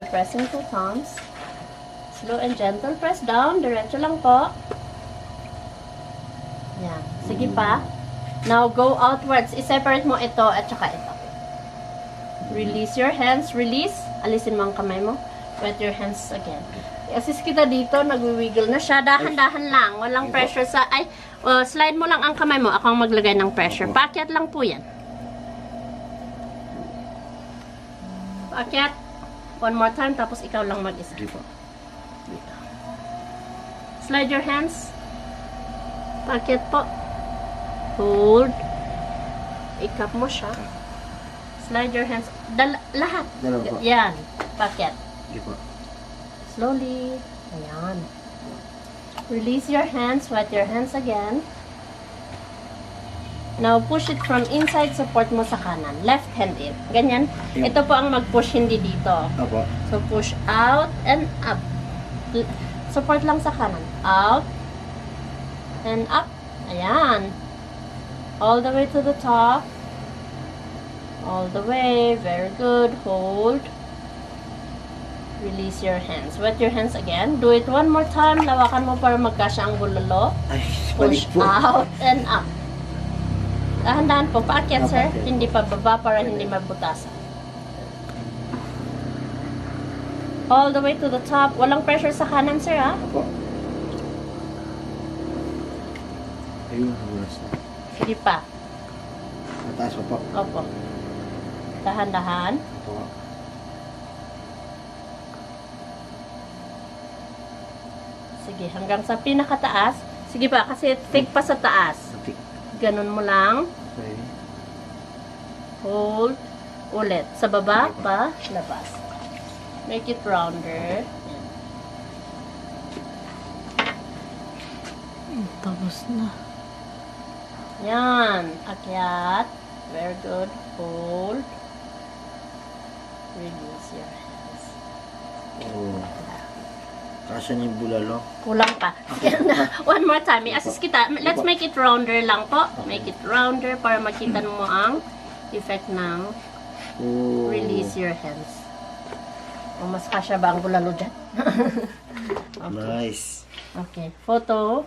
Pressing 2 thumbs. Slow and gentle. Press down. Diretso lang po. Yan. Sige pa. Now, go outwards. I-separate mo ito at saka ito. Release your hands. Release. Alisin mo ang kamay mo. Wet your hands again. I-assist kita dito. Nag-wiggle na siya. Dahan-dahan lang. Walang pressure sa... Ay, slide mo lang ang kamay mo. Ako ang maglagay ng pressure. Paakyat lang po yan. Paakyat. One more time. Tapos ikaw lang mag-isa. Dito. Slide your hands. Paakyat po. Hold. Ikap mo siya. Slide your hands. Lahat. Dalawa po. Yan. Paakyat. Dito. Slowly. Ayan. Release your hands. Wet your hands again. Now, push it from inside. Support mo sa kanan. Left hand in. Ganyan. Ito po ang mag-push, hindi dito. Opo. So, push out and up. Support lang sa kanan. Out. And up. Ayan. All the way to the top. All the way. Very good. Hold. Release your hands. Wet your hands again. Do it one more time. Lawakan mo para magkasya ang bulalo. Ay, Push balik po. out and up. Dahan-dahan po. Paakyat, sir. Paakyat. Hindi pa baba para hindi mabutasan. All the way to the top. Walang pressure sa kanan, sir, ha? Opo. Ayun, hulas na. Hindi pa. Mataas pa po. Opo. Dahan-dahan. Opo. Sige, hanggang sa pinakataas. Sige pa, kasi thick pa sa taas. Okay. Ganun mo lang. Okay. Hold. Ulit. Sa baba pa, labas. Make it rounder. Tapos na. Yan. Akyat. Very good. Hold. Release your hands. Oh. Kasya niyo yung bulalo. Kulang pa. One more time. I-assist kita. Let's make it rounder lang po. Make it rounder para makita mo ang effect ng Oh. release your hands. O, mas kasya ba ang bulalo dyan? Okay. Nice. Okay. Photo.